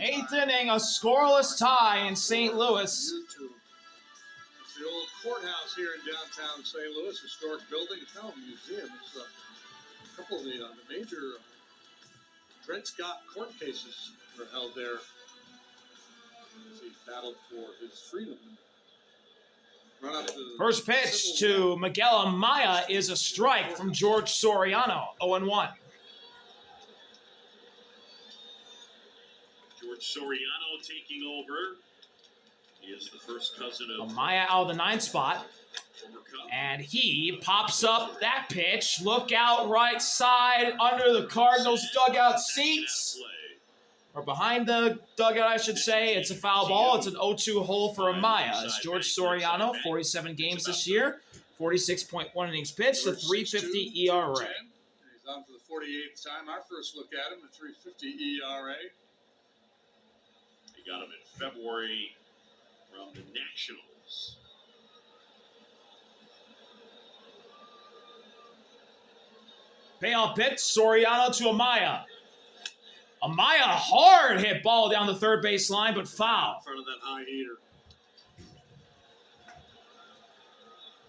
Eighth inning, a scoreless tie in St. Louis. It's the old courthouse here in downtown St. Louis, historic building. It's now a museum. It's a couple of the major Dred Scott court cases were held there as he battled for his freedom. First pitch to Miguel Amaya is a strike from George Soriano, 0-1. George Soriano taking over. He is the first cousin of Amaya out of the 9th spot. And he pops up that pitch. Look out right side under the Cardinals dugout seats. Or behind the dugout, I should say. It's a foul ball. It's an 0-2 hole for Amaya. It's George Soriano, 47 games this year, 46.1 innings pitched, a 3.50 ERA. He's on for the 48th time. Our first look at him, a 3.50 ERA. He got him in February from the Nationals. Payoff pitch, Soriano to Amaya. Amaya, hard hit ball down the third base line, but foul. In front of that high heater.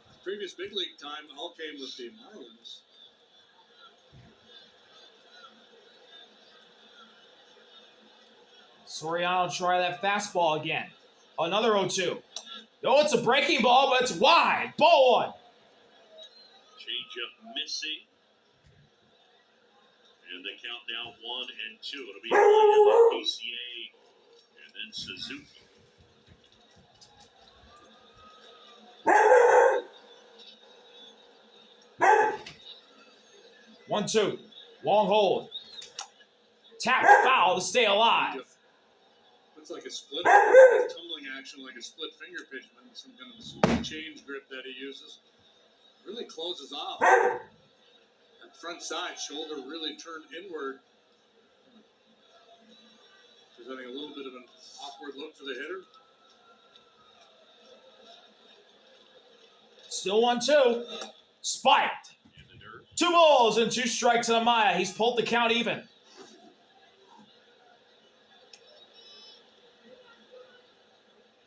His previous big league time all came with the Marlins. Soriano try that fastball again. Another 0-2. No, it's a breaking ball, but it's wide. Ball one. Changeup missing. And the count now 1-2. It'll be PCA and then Suzuki. One, two. Long hold. Tap foul to stay alive. Looks like a split, tumbling action, like a split finger pitch, some kind of a split change grip that he uses. Really closes off. That front side shoulder really turned inward, presenting a little bit of an awkward look for the hitter. Still 1-2. Spiked. 2 balls and 2 strikes on Amaya. He's pulled the count even.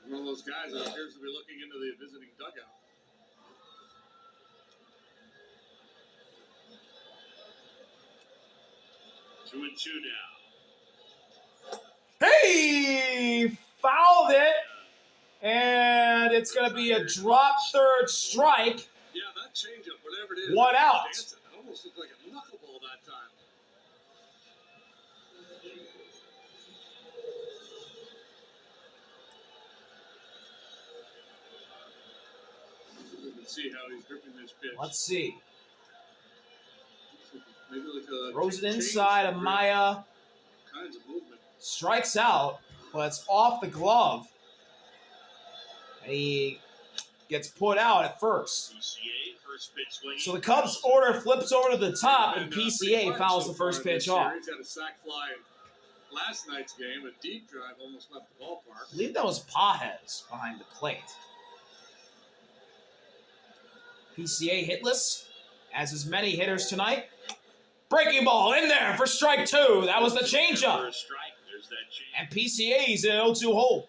One of those guys that appears to be looking into the visiting dugout. Two and two now. Hey! Fouled it. And it's going to be a drop third strike. Yeah, that changeup, whatever it is. 1 out. It almost looked like a knuckleball that time. You can see how he's gripping this pitch. Let's see. Maybe like a Throws it inside. Amaya kinds of movement. strikes out, but it's off the glove. And he gets put out at first. PCA, first pitch swing. So the Cubs order flips over to the top, and PCA fouls the first pitch off. He's got a sac fly in last night's game. A deep drive almost left the ballpark. I believe that was Pajes behind the plate. PCA hitless, as is many hitters tonight. Breaking ball in there for strike 2. That was the changeup. First strike, there's that change. And PCA's in an 0-2 hole.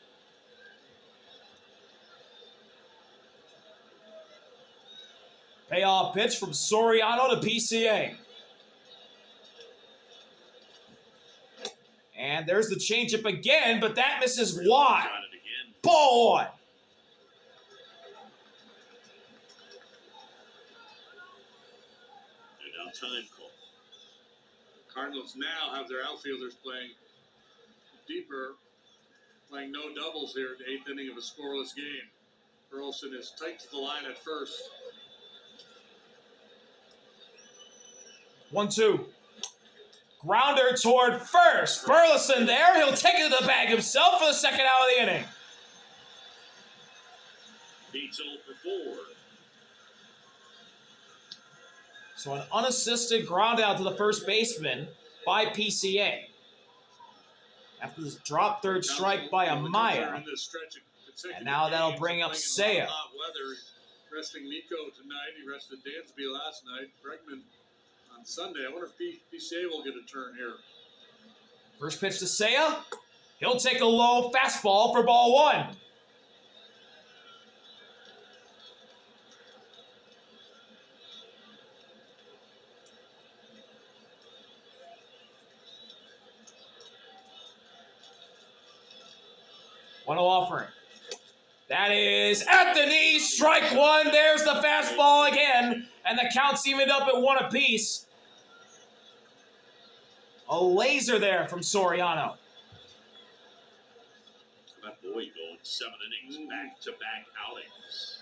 Payoff pitch from Soriano to PCA. And there's the changeup again, but that misses wide. Got it again. Ball one. And now time call. Cardinals now have their outfielders playing deeper, playing no doubles here in the 8th inning of a scoreless game. Burleson is tight to the line at first. 1-2. Grounder toward first. Burleson there. He'll take it to the bag himself for the second out of the inning. Beats 0 for 4. So an unassisted ground out to the first baseman by PCA. After this drop third strike by Amaya. And now that'll bring up Seiya. Resting Nico tonight. He rested Dansby last night. Bregman on Sunday. I wonder if PCA will get a turn here. First pitch to Seiya. He'll take a low fastball for ball one. One offering. That is at the knee, strike one. There's the fastball again, and the count's evened up at one apiece. A laser there from Soriano. That boy going 7 innings, back-to-back outings.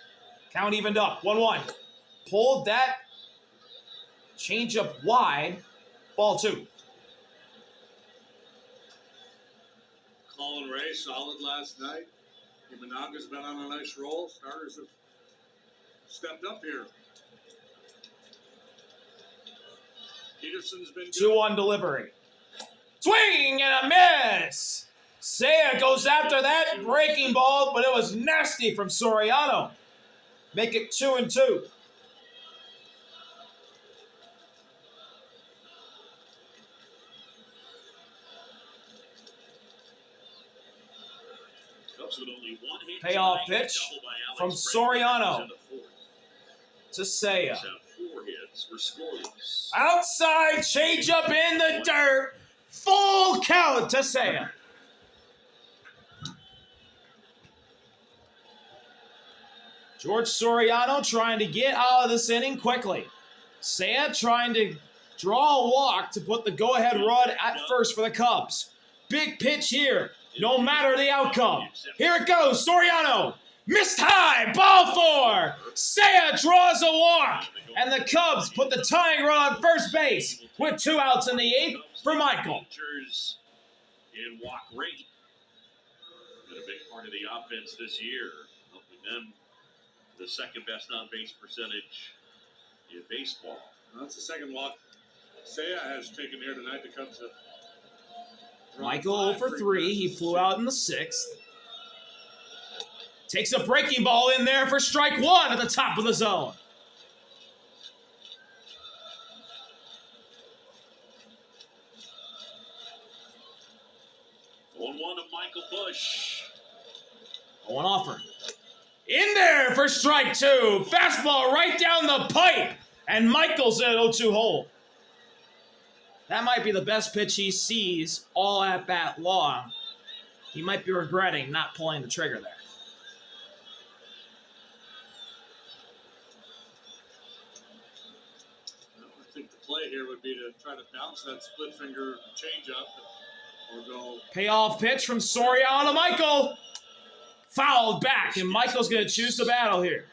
Count evened up, 1-1. Pulled that changeup wide, ball two. Colin Ray, solid last night. Imanaga's been on a nice roll. Starters have stepped up here. Peterson's been good. 2-1 delivery. Swing and a miss. Seiya goes after that breaking ball, but it was nasty from Soriano. Make it 2-2. Cubs with only one hit Payoff tonight, pitch double by Alex from Bregman Soriano in the fourth. to Seiya. Cubs have 4 hits, were scoreless. Outside changeup in the dirt. Full count to Seiya. George Soriano trying to get out of this inning quickly. Seiya trying to draw a walk to put the go-ahead run at first for the Cubs. Big pitch here, no matter the outcome. Here it goes, Soriano. Missed high, ball four. Seiya draws a walk, and the Cubs put the tying run on first base with 2 outs in the 8th for Michael. In walk rate. Been a big part of the offense this year, helping them the second best on-base percentage in baseball. Well, that's the second walk Seiya has taken here tonight. The Cubs have Michael 0 for 3. He flew out in the 6th. Takes a breaking ball in there for strike one at the top of the zone. On one of Michael Bush. One offer. In there for strike two. Fastball right down the pipe. And Michael's at 0-2 hole. That might be the best pitch he sees all at bat long. He might be regretting not pulling the trigger there. I think the play here would be to try to bounce that split finger changeup or go. Payoff pitch from Soriano to Michael. Fouled back, and Michael's going to choose the battle here.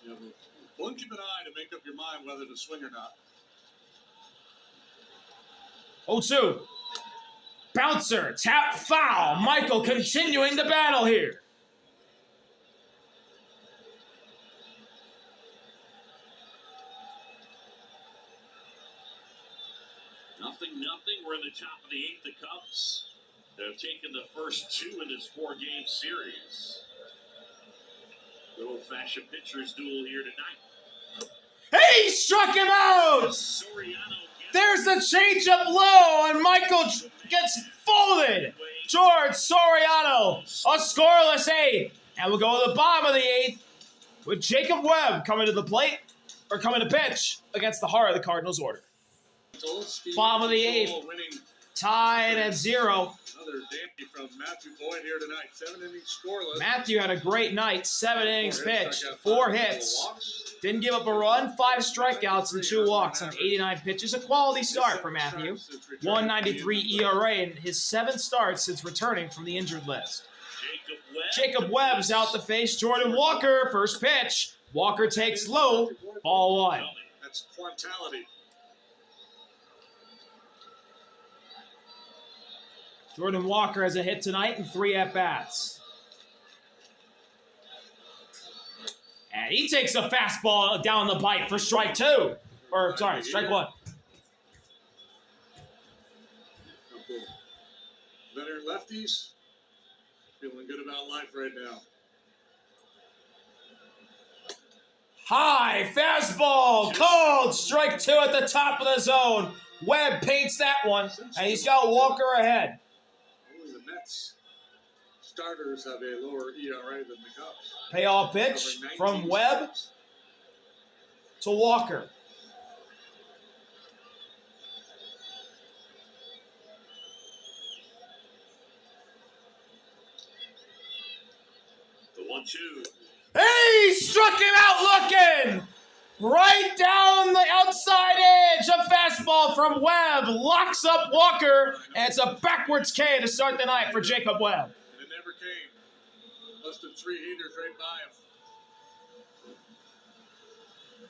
You know, blink of an eye to make up your mind whether to swing or not. 0-2. Bouncer, tap foul. Michael continuing the battle here. Nothing. We're in the top of the 8th. The Cubs have taken the first 2 in this 4-game series. Good old-fashioned pitcher's duel here tonight. He struck him out! Soriano. There's the changeup low, and Michael gets folded. George Soriano, a scoreless 8th. And we'll go to the bottom of the 8th with Jacob Webb coming to the plate, or coming to pitch against the heart of the Cardinals order. Bottom of the 8th, tied at 0. Another dandy from Matthew Boyd here tonight. 7 innings scoreless. Matthew had a great night. 7 innings pitched, 4 hits. Didn't give up a run, 5 strikeouts, and 2 walks on 89 pitches. A quality start for Matthew. 1.93 ERA in his 7 starts since returning from the injured list. Jacob Webb's out to face Jordan Walker. First pitch. Walker takes low. Ball 1. That's quantality. Jordan Walker has a hit tonight and 3 at-bats. And he takes a fastball down the pipe for strike 2. Or, sorry, strike 1. Veteran lefties feeling good about life right now. High fastball, cold, strike 2 at the top of the zone. Webb paints that one, and he's got Walker ahead. Only the Mets starters have a lower ERA than the Cubs. Payoff pitch from Webb to Walker. The 1-2. He struck him out looking! Right down the outside edge. A fastball from Webb locks up Walker, and it's a backwards K to start the night for Jacob Webb. And it never came. Busted 3 heaters right by him.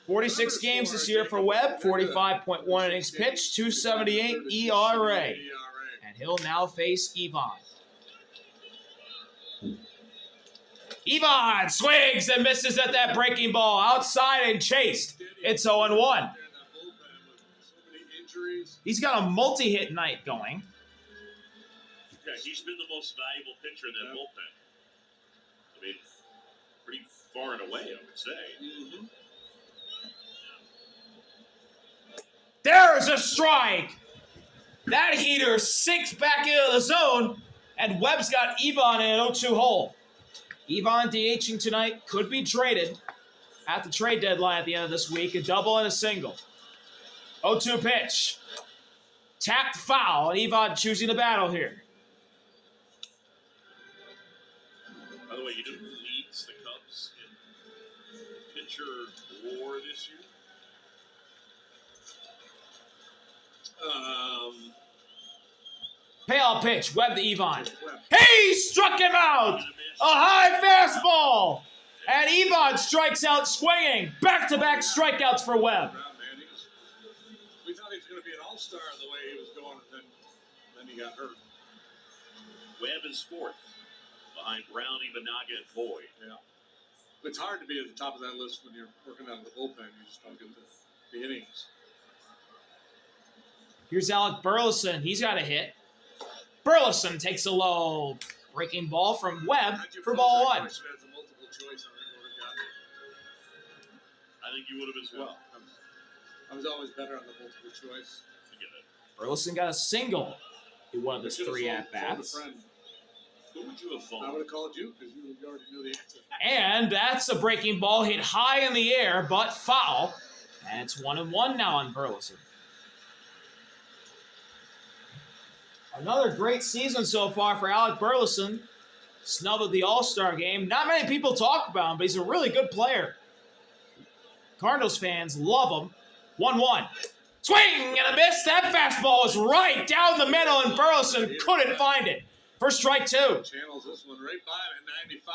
46 games this year for Webb, 45.1 innings pitched, 278 ERA. And he'll now face Ivan. Ivan swings and misses at that breaking ball. Outside and chased. It's 0-1. He's got a multi-hit night going. Yeah, he's been the most valuable pitcher in that bullpen. I mean, pretty far and away, I would say. Mm-hmm. There's a strike. That heater sinks back into the zone, and Webb's got Ivan in an 0-2 hole. Ivan DHing tonight, could be traded at the trade deadline at the end of this week. A double and a single. 0-2 pitch. Tapped foul, and Ivan choosing the battle here. By the way, you know who leads the Cubs in pitcher WAR this year? Payoff pitch, Webb to Ivan. He struck him out! A high fastball! And Ivan strikes out swinging. Back-to-back strikeouts for Webb. We thought he was going to be an all-star the way he was going, and then he got hurt. Webb is 4th, behind Brownie, Managa, and Boyd. Yeah. It's hard to be at the top of that list when you're working out of the bullpen. You just don't get the innings. Here's Alec Burleson. He's got a hit. Burleson takes a low breaking ball from Webb for ball 1. As a multiple choice, I think you would have as well. I was always better on the multiple choice. Burleson got a single in one of his 3 at-bats. Who would you have phoned? I would have called you because you already knew the answer. And that's a breaking ball hit high in the air, but foul. And it's 1-1 now on Burleson. Another great season so far for Alec Burleson. Snubbed at the All-Star game. Not many people talk about him, but he's a really good player. Cardinals fans love him. 1-1. Swing and a miss. That fastball was right down the middle, and Burleson couldn't find it. First strike 2. Channels this one right by him at 95.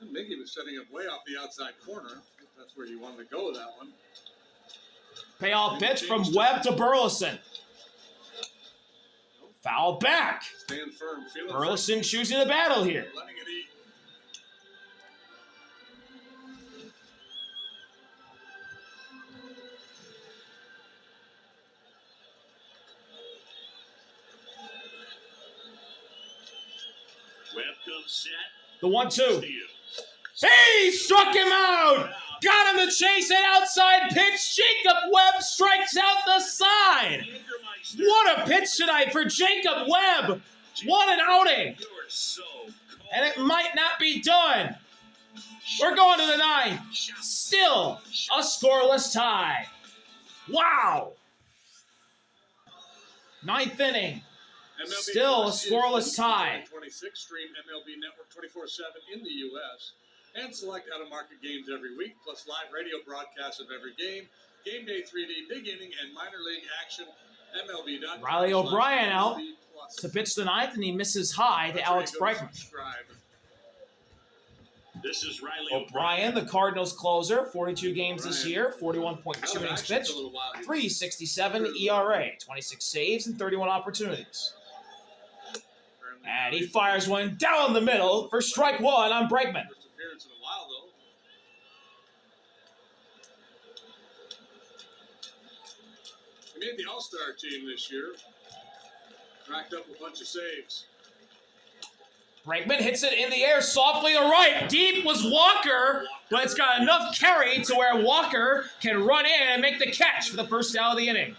And Mickey was setting up way off the outside corner. That's where you wanted to go with that one. Payoff pitch from Webb to Burleson. Foul back. Stand firm. Burleson choosing the battle here. Letting it eat. Webb comes set. The 1-2. He struck him out! Got him to chase an outside pitch. Jacob Webb strikes out the side. What a pitch tonight for Jacob Webb. What an outing. And it might not be done. We're going to the 9th. Still a scoreless tie. Wow. 9th inning. Still a scoreless tie. 26 stream MLB Network 24/7 in the U.S. and select out-of-market games every week, plus live radio broadcasts of every game, game day 3D, big inning, and minor league action. MLB.com. Riley O'Brien out to pitch the 9th, and he misses high to Alex Bregman. This is Riley O'Brien, the Cardinals closer, 42 games this year, 41.2 innings pitched, 3.67 ERA, 26 saves, and 31 opportunities. And he fires one down the middle for strike 1 on Bregman. First appearance in a while, though. He made the All-Star team this year. Racked up a bunch of saves. Bregman hits it in the air softly to right. Deep was Walker, but it's got enough carry to where Walker can run in and make the catch for the first out of the inning.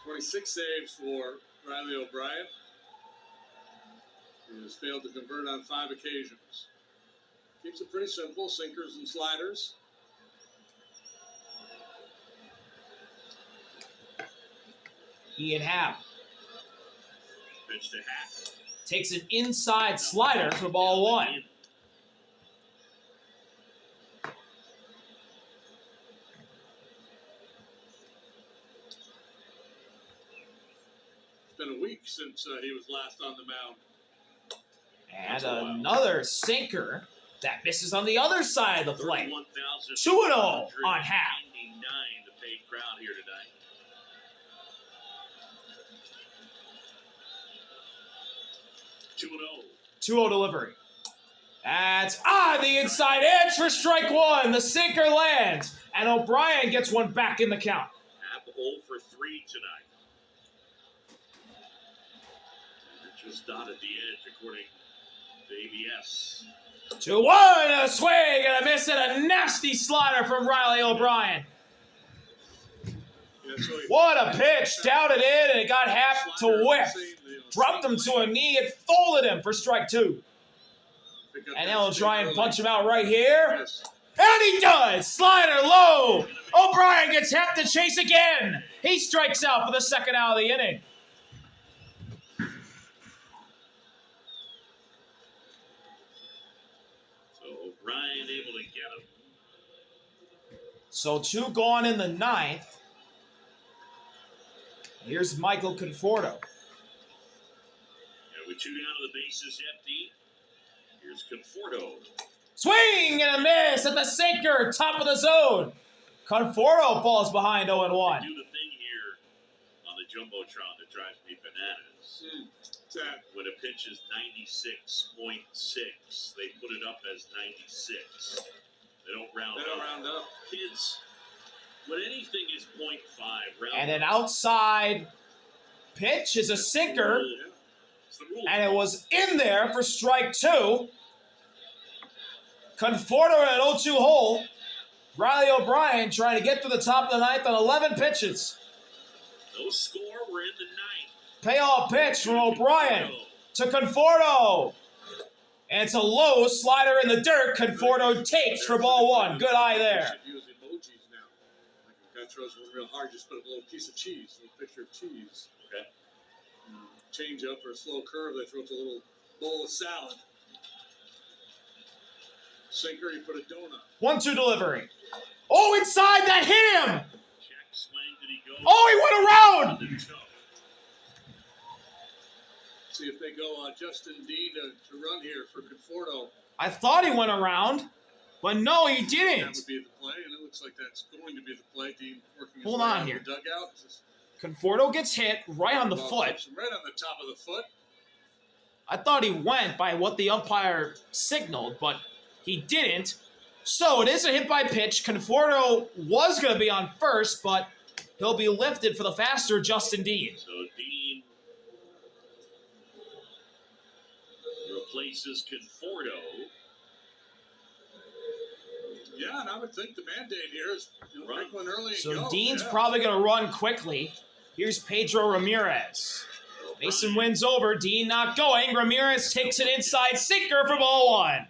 26 saves for Riley O'Brien. He has failed to convert on 5 occasions. Keeps it pretty simple, sinkers and sliders. Ian Happ Pitch to Happ. takes an inside slider for ball 1. It's been a week since he was last on the mound. And another sinker that misses on the other side of the plate. 2-0 on Happ. 99 the paid crowd here tonight. 2-0 delivery. That's the inside edge for strike 1. The sinker lands, and O'Brien gets one back in the count. Happ 0 for 3 tonight. And just dotted the edge according to ABS. 2-1, a swing and a miss and a nasty slider from Riley O'Brien. Yeah, so What a pitch, down it in, and it got Happ to whiff. Dropped him to a knee and folded him for strike 2. And now he'll try and punch him out right here. Yes. And he does! Slider low! O'Brien gets Happ to chase again. He strikes out for the second out of the inning. So O'Brien able to get him. So 2 gone in the 9th. Here's Michael Conforto. And with 2 down to the bases empty. Here's Conforto. Swing and a miss at the sinker, top of the zone. Conforto falls behind 0-1. They do the thing here on the Jumbotron that drives me bananas. When a pitch is 96.6, they put it up as 96. They don't round up. Kids, when anything is 0.5, round And an up. outside pitch is a sinker, It's the rule. and it was in there for strike 2. Conforto at an 0-2 hole. Riley O'Brien trying to get to the top of the 9th on 11 pitches. No score, we're in the 9th. Payoff pitch from O'Brien to Conforto. And it's a low slider in the dirt. Conforto takes for ball 1. Good eye there. Should use emojis now. Like if a guy throws one real hard, just put a little piece of cheese, a little picture of cheese. Okay. Change up or a slow curve, they throw up a little bowl of salad. Sinker, you put a donut. 1-2 delivery. Oh, inside, that hit him. Check swing, did he go? Oh, he went around. On the toe. See if they go Justin Dean to run here for Conforto. I thought he went around, but no, he That didn't. would be the play, and it looks like that's going to be the play. Dean working his Hold way on out of here. the dugout. This Conforto gets hit right on the ball foot. clips him right on the top of the foot. I thought he went by what the umpire signaled, but he didn't. So it is a hit by pitch. Conforto was going to be on first, but he'll be lifted for the faster Justin Dean. So Dean replaces Conforto. Yeah, and I would think the mandate here is Run. make one early and So go. Dean's Yeah. probably going to run quickly. Here's Pedro Ramirez. Mason wins over. Dean not going. Ramirez takes an inside sinker for ball 1.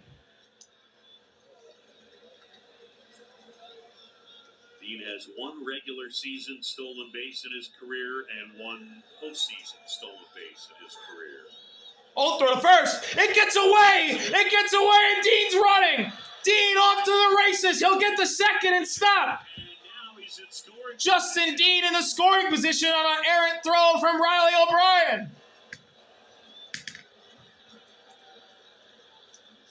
Dean has 1 regular season stolen base in his career and 1 postseason stolen base in his career. Oh, throw to first. It gets away. It gets away, and Dean's running. Dean off to the races. He'll get the second and stop. And now he's in scoring. Justin Dean in the scoring position on an errant throw from Riley O'Brien.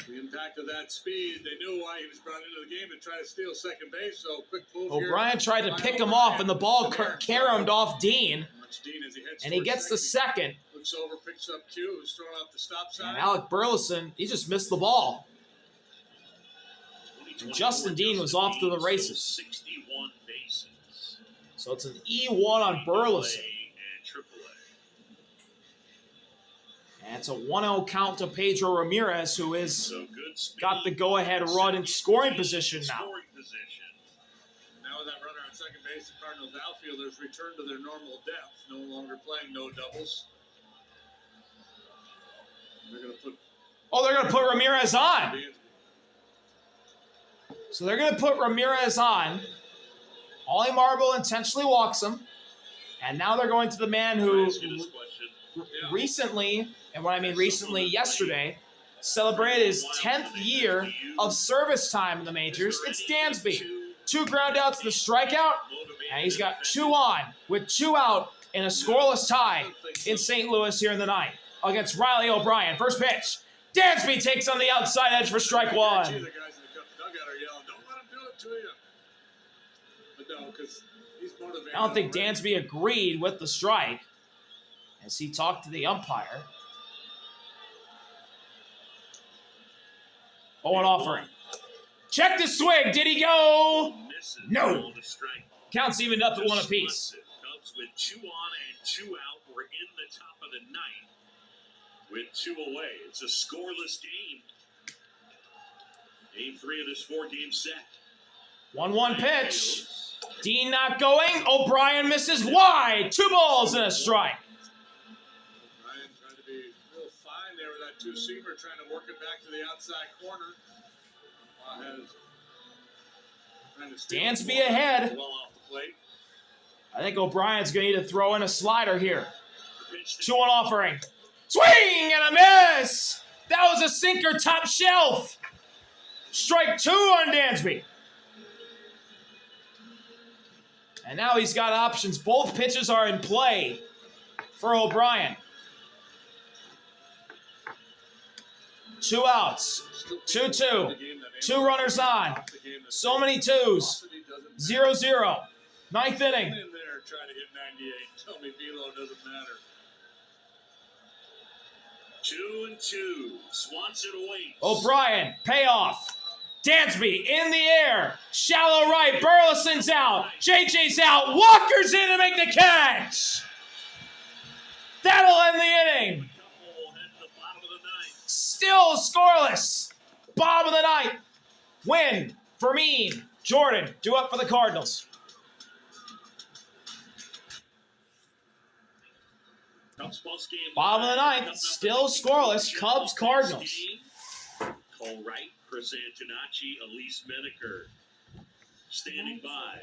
The impact of that speed, they knew why he was brought into the game to try to steal second base. So quick move here. O'Brien tried to pick him off, and the ball caromed off Dean, Watch Dean as he heads and he towards gets the second. Looks over, picks up Q, who's throwing out the stop sign. And Alec Burleson, he just missed the ball. 2024 Justin Dean was off to the races. 61 So it's an E1 on Burleson. And AAA. And it's a 1-0 count to Pedro Ramirez, who is So good speed, got the go-ahead run in scoring position now. Scoring position. Now with that runner on second base, the Cardinals outfielders return to their normal depth, no longer playing no doubles. They're going to put Ramirez on. So they're going to put Ramirez on. Ollie Marble intentionally walks him. And now they're going to the man who recently, and when I mean recently, yesterday, celebrated his 10th year of service time in the majors. It's Dansby. 2 ground outs to the strikeout, and he's got 2 on with 2 out in a scoreless tie in St. Louis here in the ninth against Riley O'Brien. First pitch. Dansby takes on the outside edge for strike 1. the guys in the dugout are yelling, "Don't let him do it to you." But no, because he's motivated. I don't think Dansby agreed with the strike as he talked to the umpire. 0-1 offering. Check the swing. Did he go? No. Counts evened up at 1 apiece. Cubs with 2 on and 2 out. We're in the top of the ninth with 2 away. It's a scoreless game. Game 3 of this 4-game set. 1-1 pitch. Dean not going. O'Brien misses wide. 2 balls and a strike. Ryan trying to be real fine there with that 2-seamer, trying to work it back to the outside corner. Dansby ahead. Well off the plate. I think O'Brien's going to need to throw in a slider here. 2-1 offering. Swing and a miss. That was a sinker top shelf. Strike 2 on Dansby. And now he's got options. Both pitches are in play for O'Brien. 2 outs. 2-2. 2 runners on. So many 2s. 0-0. Ninth inning. In there trying to hit 98. Tell me velo doesn't matter. 2-2. Swanson waits. O'Brien, payoff. Dansby in the air. Shallow right. Burleson's out. JJ's out. Walker's in to make the catch. That'll end the inning. Still scoreless. Bottom of the ninth. Win. Fermin. Jordan. Due up for the Cardinals. Bottom of the ninth. Still scoreless. Cubs, Cardinals. Cole Wright, Chris Antonacci, Elise Menaker standing by.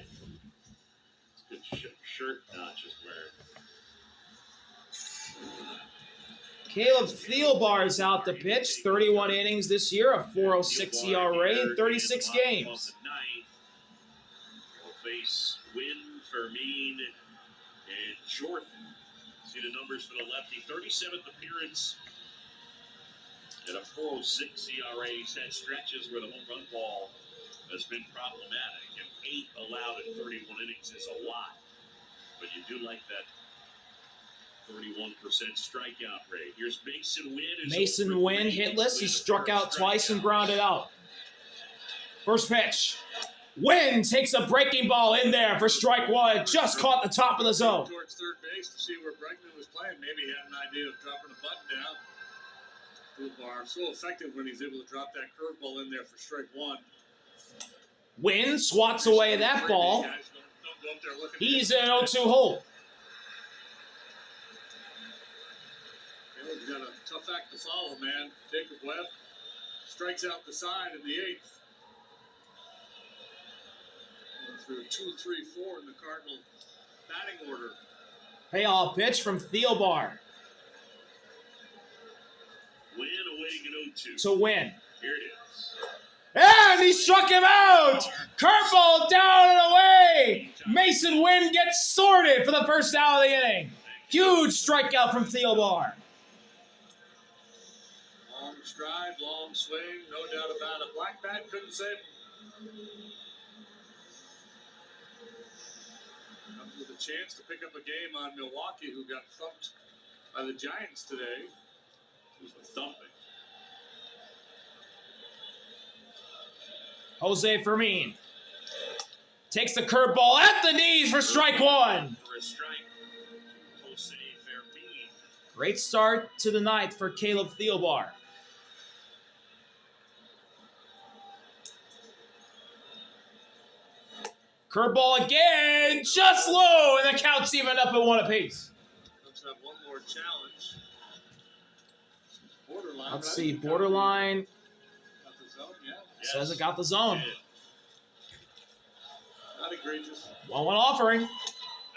It's a good shirt Notch is wearing. Caleb Thielbar is out to pitch. 31 innings this year, a 4.06 ERA in 36 games. Will face Wynn, Fermin, and Jordan. See the numbers for the lefty. 37th appearance at a 4.06 ERA. He's had stretches where the home run ball has been problematic, and 8 allowed in 31 innings is a lot. But you do like that 31% strikeout rate. Here's Mason Wynn. Mason Wynn hitless. He struck out twice and grounded out. First pitch. Wynn takes a breaking ball in there for strike 1. Just caught the top of the zone. Towards third base to see where Bregman was playing. Maybe he had an idea of dropping a button down. Thielbar so effective when he's able to drop that curveball in there for strike 1. Wynn swats away that ball. He's in an 0-2 hole. Caleb's got a tough act to follow, man. Jacob Webb strikes out the side in the 8th. Through 2, 3, 4 in the Cardinal batting order. Payoff pitch from Thielbar. Wynn awaiting an 0-2. To Wynn. Here it is. And he struck him out! Curveball down and away! Mason Wynn gets sorted for the first out of the inning. Huge strikeout from Thielbar. Long stride, long swing, no doubt about it. Black bat couldn't save him. Comes with a chance to pick up a game on Milwaukee, who got thumped by the Giants today. It was a thumping. Jose Fermin. Takes the curveball at the knees for strike one. For a strike, Jose Fermin. Great start to the ninth for Caleb Thielbar. Curveball again, just low, and the count's even up at one apiece. Let's have one more challenge. Borderline. Let's right? see, borderline Got the zone, yeah. says it got the zone. Not egregious. 1-1 offering.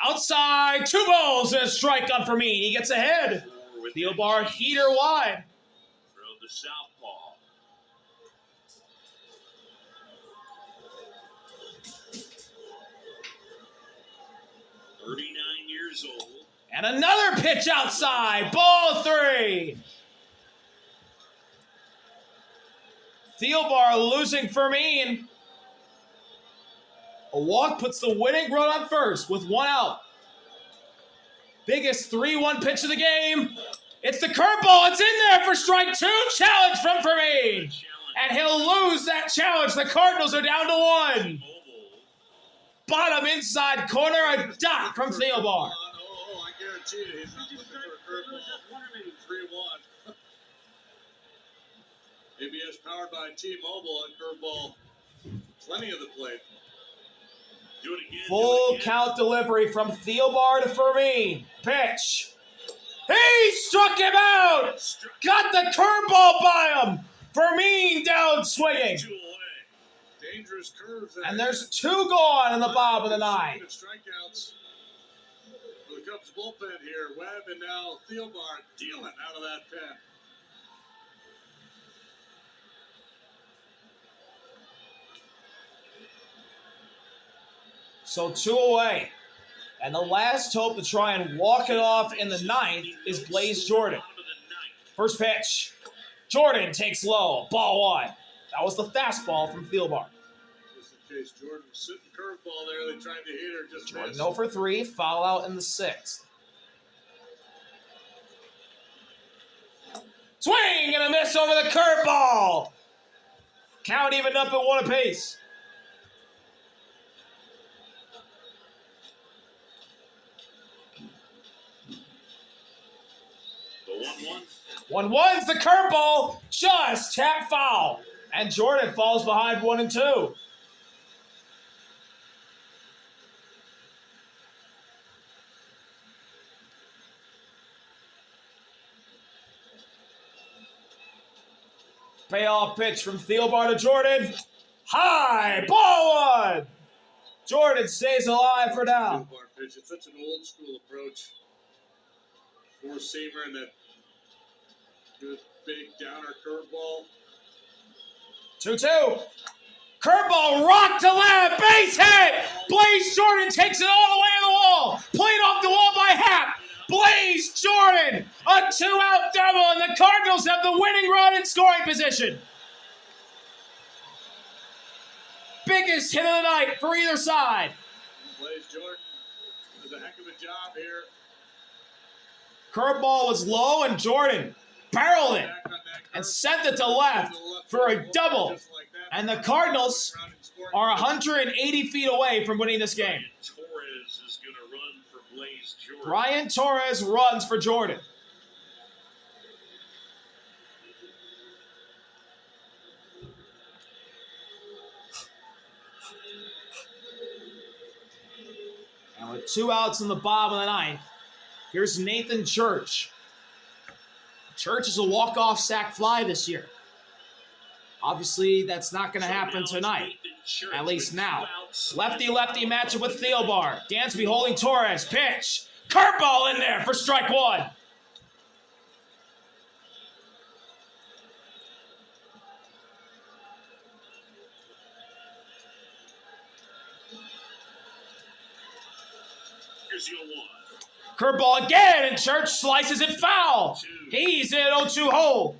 Outside, 2 balls and a strike on Fermin. He gets ahead. Thielbar heater wide. Throw the southpaw. Years old. And another pitch outside. Ball 3. Thielbar losing Fermin. A walk puts the winning run on first with 1 out. Biggest 3-1 pitch of the game. It's the curveball. It's in there for strike 2. Challenge from Fermin. And he'll lose that challenge. The Cardinals are down to 1. Bottom inside corner, a dot from Thielbar. I guarantee you he's not looking for a curveball. 3-1. ABS powered by T-Mobile and curveball. Plenty of the plate. Do it again. Full count delivery from Thielbar to Fermin. Pitch. He struck him out. Got the curveball by him. Fermin down swinging. Dangerous curves. And there's 2 gone in the bottom of the 9th. Strikeouts for the Cubs bullpen here. Webb and now Thielbar dealing out of that pen. So 2 away. And the last hope to try and walk it off in the 9th is Blaze Jordan. First pitch. Jordan takes low. Ball 1. That was the fastball from Thielbar. Just in case Jordan was sitting curveball there, they tried to hit her. Just Jordan missed. 0 for 3. Foul out in the 6th. Swing and a miss over the curveball. Count even up at 1 apiece. The 1-1. 1-1's the curveball. Just tap foul. And Jordan falls behind 1 and 2. Payoff pitch from Thielbar to Jordan. High, ball 1. Jordan stays alive for now. Thielbar pitch. It's such an old school approach. 4-seamer and that good big downer curveball. 2-2. Curveball rocked to left. Base hit. Blaze Jordan takes it all the way to the wall. Played off the wall by Happ. Blaze Jordan. A 2-out double, and the Cardinals have the winning run in scoring position. Biggest hit of the night for either side. Blaze Jordan does a heck of a job here. Curveball was low, and Jordan barreled it Back on that and curve. sent it to left for a double. Just like that. And the Cardinals are 180 feet away from winning this game. Torres is going to run for Blaze Jordan. Brian Torres runs for Jordan. And with 2 outs in the bottom of the 9th, here's Nathan Church. Church is a walk-off sac fly this year. Obviously, that's not going to happen tonight, at least now. Lefty-lefty matchup with Thielbar. Dansby holding Torres. Pitch. Curveball in there for strike 1. Here's your 1. Curveball again, and Church slices it foul. He's in 0-2 hole.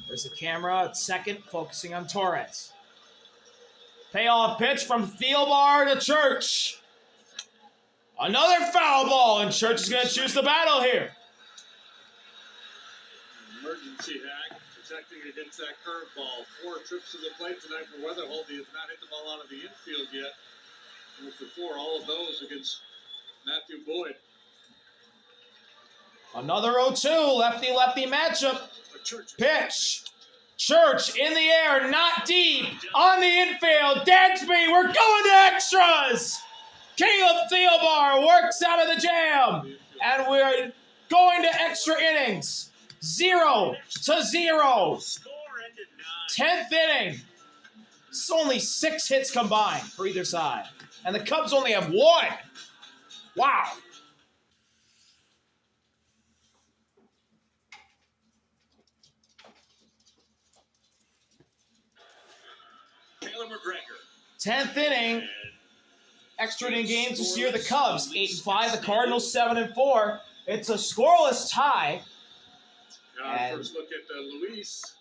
There's the camera at second, focusing on Torres. Payoff pitch from Thielbar to Church. Another foul ball, and Church is going to choose the battle here. see Hag protecting against that curveball. 4 trips to the plate tonight for Weatherholt. He has not hit the ball out of the infield yet. And for 4, all of those against Matthew Boyd. Another 0-2, lefty-lefty matchup. Pitch. Church in the air, not deep. On the infield, Dansby, we're going to extras. Caleb Theobar works out of the jam. And we're going to extra innings. 0-0. 10th inning. It's only 6 hits combined for either side. And the Cubs only have 1. Wow. Taylor McGregor. 10th inning. Extra inning games this year. The Cubs 8-5. The Cardinals 7-4. It's a scoreless tie. First look at Luis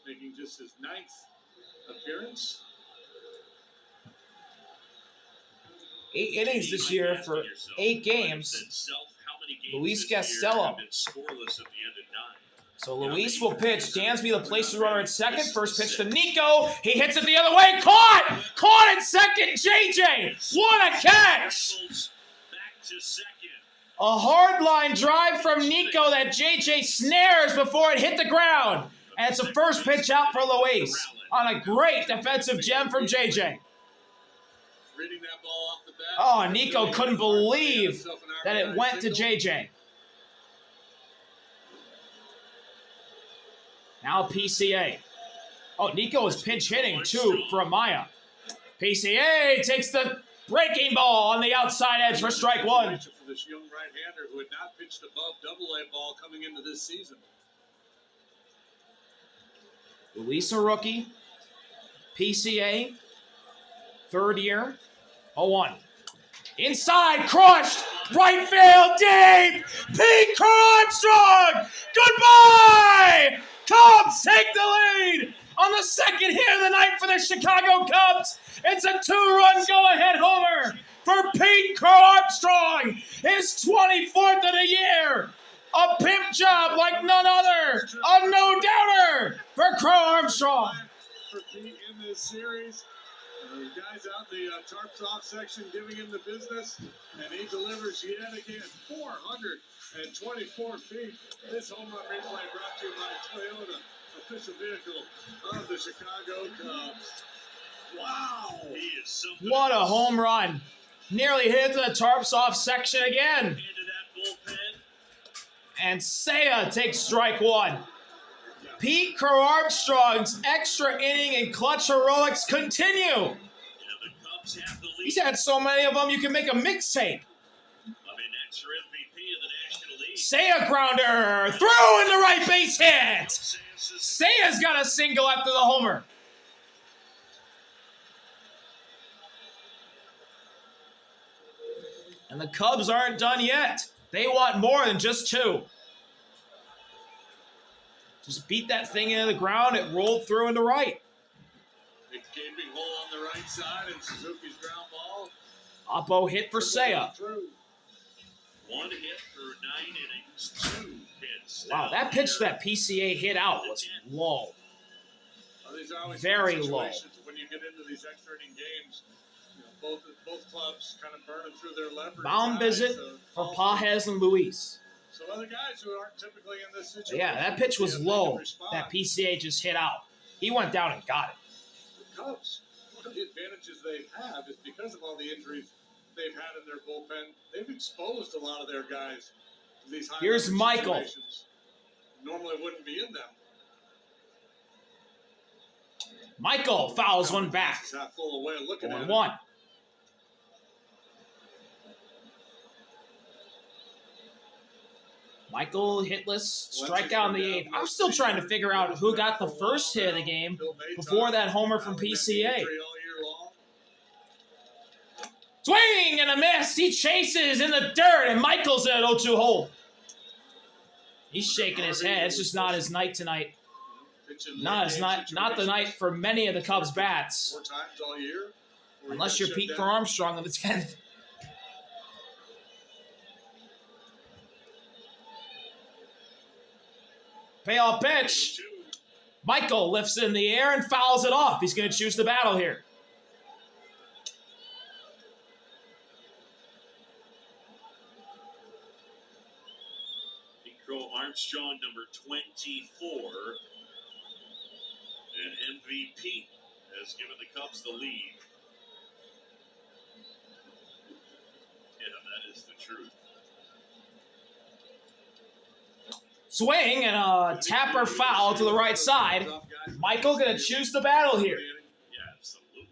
making just his 9th appearance. 8 innings this year for 8 games. Luis Castello. So Luis will pitch. Dansby, the placer runner at second. First pitch to Nico. He hits it the other way. Caught! Caught at second. JJ. What a catch! A hard line drive from Nico that JJ snares before it hit the ground. And it's a first pitch out for Luis on a great defensive gem from JJ. Oh, Nico couldn't believe that it went to JJ. Now PCA. Oh, Nico is pinch hitting too for Amaya. PCA takes the breaking ball on the outside edge for strike 1. For this young right-hander who had not pitched above Double-A ball coming into this season. Luis a rookie. PCA. 3rd year. 0-1. Inside, crushed. Right field, deep. Pete Armstrong. Goodbye. Cubs take the lead on the 2nd hit of the night for the Chicago Cubs. It's a 2-run go-ahead homer for Pete Armstrong. His 24th of the year. A pimp job like none other. A no-doubter for Armstrong. For Pete in this series. Guys out the tarps off section giving him the business, and he delivers yet again 424 feet. This home run replay brought to you by Toyota, official vehicle of the Chicago Cubs. Wow! What a home run. Nearly hit the tarps off section again. And Seiya takes strike 1. Pete Armstrong's extra inning and clutch heroics continue. He's had so many of them, you can make a mixtape. Seiya grounder, throw in the right base hit. Seiya's got a single after the homer. And the Cubs aren't done yet. They want more than just 2. Just beat that thing into the ground. It rolled through into right. Big gaping hole on the right side, and Suzuki's ground ball. Oppo hit for Seiya. 1 hit through 9 innings. 2 hits. Wow, that pitch that PCA hit out was low. Very low. When you get into these extra inning games, you know, both clubs kind of burning through their leverage. Mound visit for Pajes and Luis. So other guys who aren't typically in this situation. Yeah, that pitch was low. That PCA just hit out. He went down and got it. The Cubs, one of the advantages they have is because of all the injuries they've had in their bullpen, they've exposed a lot of their guys to these high Here's Michael. situations. Normally wouldn't be in them. Michael fouls one back. Half full away looking at 1-1. Michael hitless, strikeout in the 8th. I'm still trying to figure out who got the first hit of the game before that homer from PCA. Swing and a miss. He chases in the dirt, and Michael's in an 0-2 hole. He's shaking his head. It's just not his night tonight. Not the night for many of the Cubs bats. 4 times all year. Unless you're Pete Armstrong in the 10th. Payoff pitch. Michael lifts it in the air and fouls it off. He's going to choose the battle here. Nico Armstrong, number 24. And MVP has given the Cubs the lead. Yeah, that is the truth. Swing and a tapper foul to the right side. Michael going to choose the battle here. Yeah, absolutely.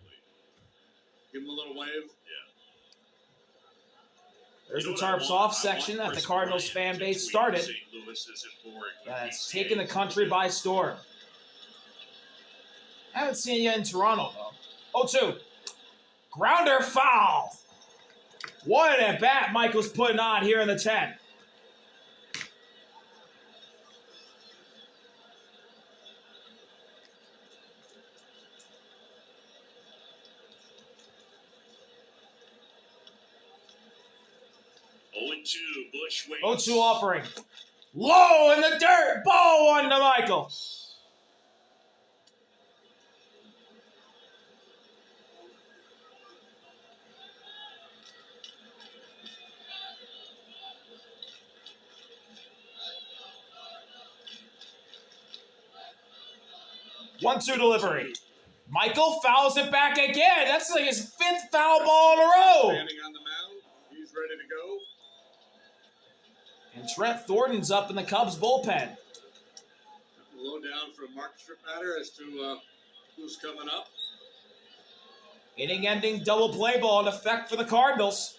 Give him a little wave. Yeah. There's the tarps off section that the Cardinals fan base started. St. Louis isn't boring. It's taken the country by storm. I haven't seen you in Toronto, though. 0-2. Grounder foul. What an at-bat Michael's putting on here in the 10th. Bush waits. 0-2 offering. Low in the dirt. Ball one to Michael. One-two delivery. Michael fouls it back again. That's like his 5th foul ball in a row. Standing on the mound. He's ready to go. And Trent Thornton's up in the Cubs bullpen. A low down from Mark Stripmatter as to who's coming up. Inning-ending double play ball in effect for the Cardinals.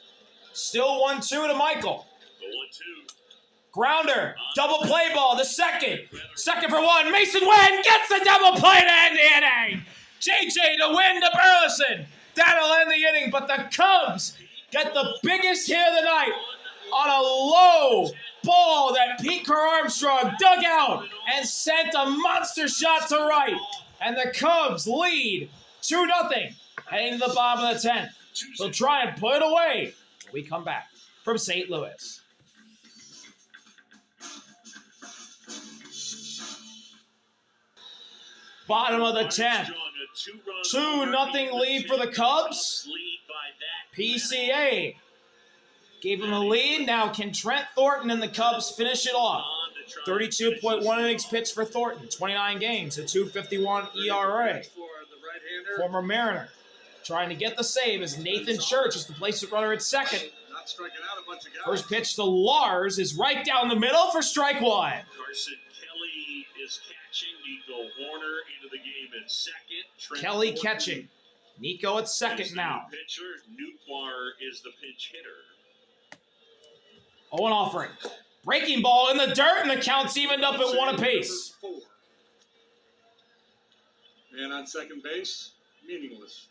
Still 1-2 to Michael. The 1-2. Grounder, double play ball, the second. Second for one. Mason Wynn gets the double play to end the inning. JJ to win to Burleson. That'll end the inning, but the Cubs get the biggest hit of the night on a low ball that Pete Armstrong dug out and sent a monster shot to right. And the Cubs lead 2-0 heading to the bottom of the 10th. They'll try and put it away when we come back from St. Louis. Bottom of the 10th. 2-0 lead for the Cubs. PCA gave him a lead. Now can Trent Thornton and the Cubs finish it off? 32.1 innings pitched for Thornton. 29 games, a 2.51 ERA. Former Mariner. Trying to get the save as Nathan Church is the place runner at second. Not striking out a bunch of guys. First pitch to Lars is right down the middle for strike one. Carson Kelly is catching. Nico Warner into the game at second. Trent Kelly Thornton catching. Nico at second is the now. new pitcher. Newquar is the pinch hitter. 0-1 offering. Breaking ball in the dirt, and the count's evened up at 1 apiece. Number 4. And on second base, meaningless.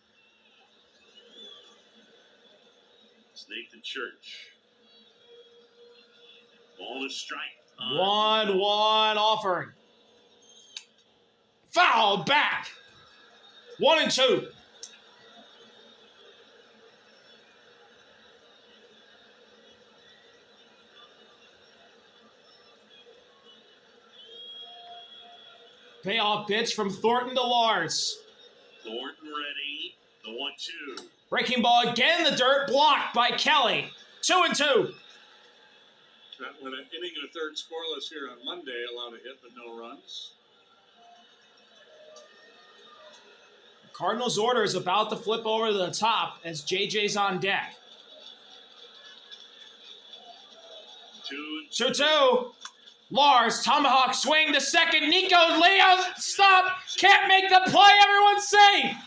It's Nathan Church. Ball to strike. 1-1 offering. Foul back. 1-2. Payoff pitch from Thornton to Lars. Thornton ready. The 1-2. Breaking ball again in the dirt, blocked by Kelly. 2-2. That went an inning and a third scoreless here on Monday, allowed a hit but no runs. Cardinals' order is about to flip over to the top as JJ's on deck. 2-2. Lars, tomahawk swing to second. Nico, Leo, stop. Can't make the play. Everyone's safe.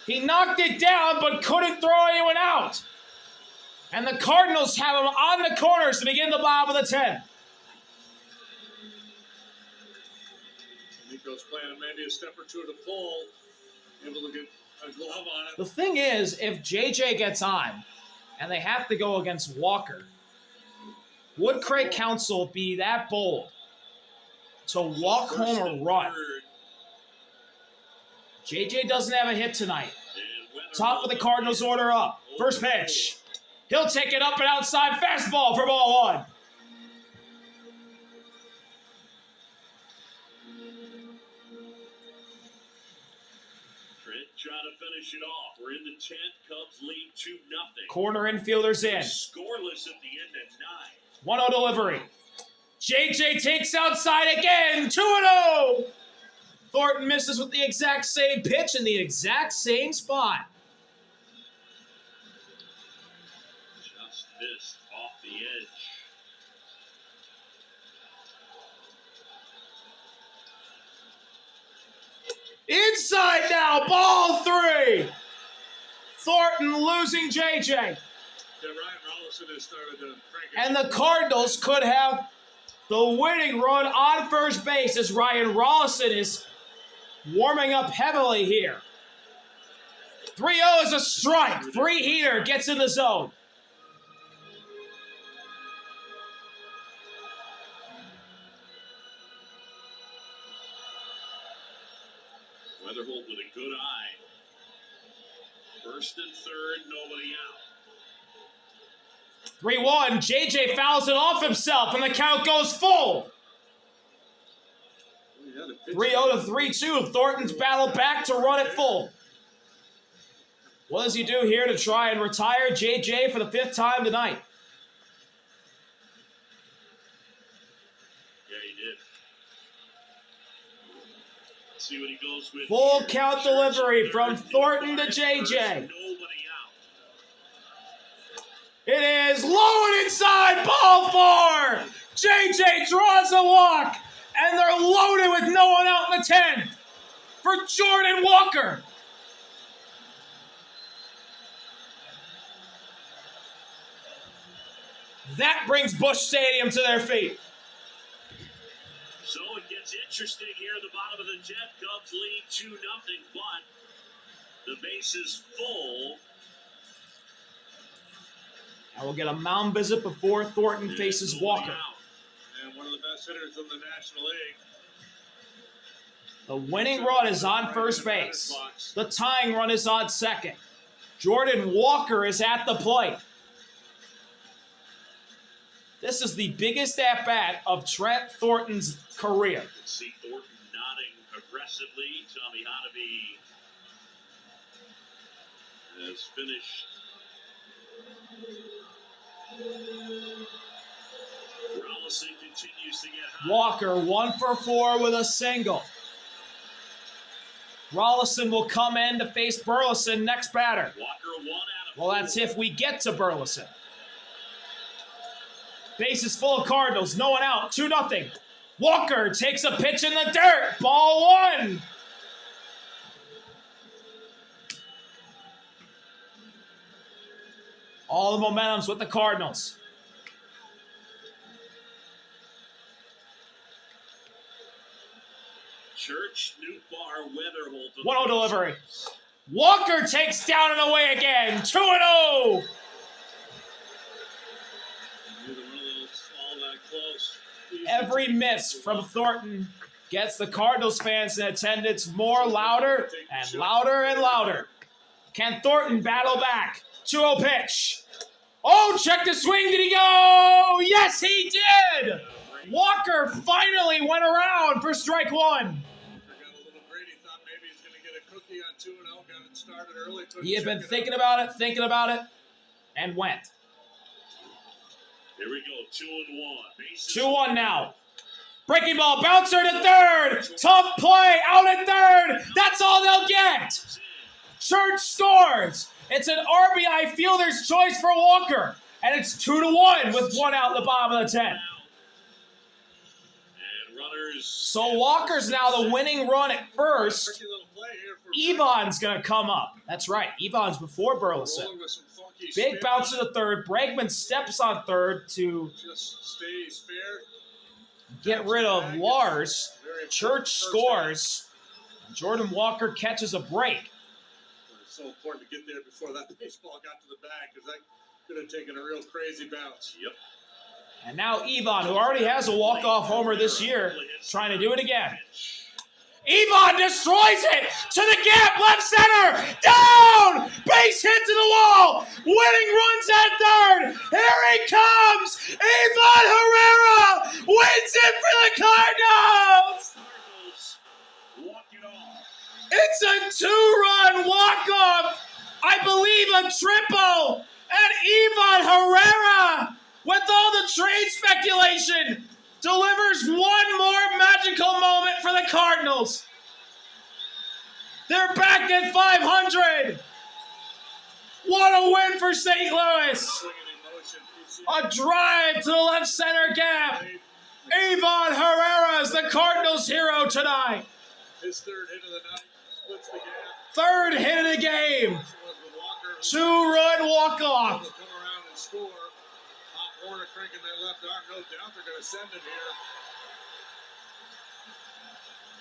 He knocked it down but couldn't throw anyone out. And the Cardinals have him on the corners to begin the bottom of the 10th. Nico's playing maybe a step or two to pull. Able to get a glove on it. The thing is, if JJ gets on and they have to go against Walker, would Craig Counsell be that bold to walk home a run? JJ doesn't have a hit tonight. Top of the Cardinals order up. First pitch. He'll take it up and outside fastball for ball one. trying to finish it off. We're in the 10th. Cubs lead 2-0. Corner infielders in. Scoreless at the end at 9. 1-0 delivery. JJ takes outside again. 2-0. Thornton misses with the exact same pitch in the exact same spot. Just missed off the edge. Inside now, ball 3. Thornton losing JJ. Yeah, Ryan Rollison has started to crank it. And the Cardinals could have the winning run on first base as Ryan Rollison is warming up heavily here. 3-0 is a strike. Free heater gets in the zone. Weatherholt with a good eye. First and third, nobody out. 3-1. JJ fouls it off himself, and the count goes full. 3-0 to 3-2. Thornton's battle back to run it full. What does he do here to try and retire JJ for the 5th time tonight? Yeah, he did. Let's see what he goes with. Full here. count delivery from Thornton to JJ. Nobody out. It is low and inside, ball 4. JJ draws a walk, and they're loaded with no one out in the 10th for Jordan Walker. That brings Busch Stadium to their feet. So it gets interesting here at the bottom of the 10th. Cubs lead 2-0, but the base is full. And we'll get a mound visit before Thornton faces Walker. And one of the best hitters in the National League. The winning run is on first base. The tying run is on second. Jordan Walker is at the plate. This is the biggest at-bat of Trent Thornton's career. You can see Thornton nodding aggressively. Tommy Hotovy has finished. Rollison continues to get hot. Walker 1 for 4 with a single. Rollison will come in to face Burleson next batter. Walker 1 out of Well, that's if we get to Burleson. Base is full of Cardinals. No one out. 2-0. Walker takes a pitch in the dirt. Ball 1. All the momentum's with the Cardinals. Church, Newbar, Weatherholt. 1-0 delivery. Walker takes down and away again. 2-0. Every miss from Thornton gets the Cardinals fans in attendance more louder and louder and louder. Can Thornton battle back? 2-0 pitch. Oh, check the swing. Did he go? Yes, he did. Walker finally went around for strike 1. He had been thinking about it, and went. Here we go, 2-1. 2-1 now. Breaking ball, bouncer to third. Tough play, out at third. That's all they'll get. Church scores. It's an RBI fielder's choice for Walker. And it's 2-1 with 1 out in the bottom of the 10th. So Walker's now the winning run at first. Evon's going to come up. That's right. Evon's before Burleson. Big bounce to the third. Bregman steps on third to get rid of Lars. Church scores. Jordan Walker catches a break. It's so important to get there before that baseball got to the bag because that could have taken a real crazy bounce. Yep. And now Evon, who already has a walk-off homer this year, trying to do it again. Evon destroys it to the gap, left center, down, base hit to the wall, winning runs at third. Here he comes, Evon Herrera wins it for the Cardinals. Walk it off. It's a 2-run walk-off. I believe a triple. And Ivan Herrera, with all the trade speculation, delivers one more magical moment for the Cardinals. They're back at 500. What a win for St. Louis. A drive to the left center gap. Ivan Herrera is the Cardinals' hero tonight. His third hit of the night splits the gap. Third hit of the game. 2-run walk-off. Come around and score. Pop Warner cranking that left arm. No doubt they're going to send it here.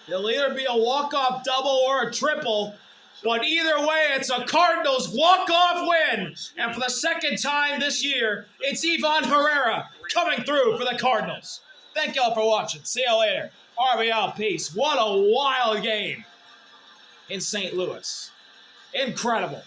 It'll either be a walk-off double or a triple, but either way, it's a Cardinals walk-off win. And for the second time this year, it's Ivan Herrera coming through for the Cardinals. Thank y'all for watching. See you later. RBL, peace. What a wild game in St. Louis. Incredible.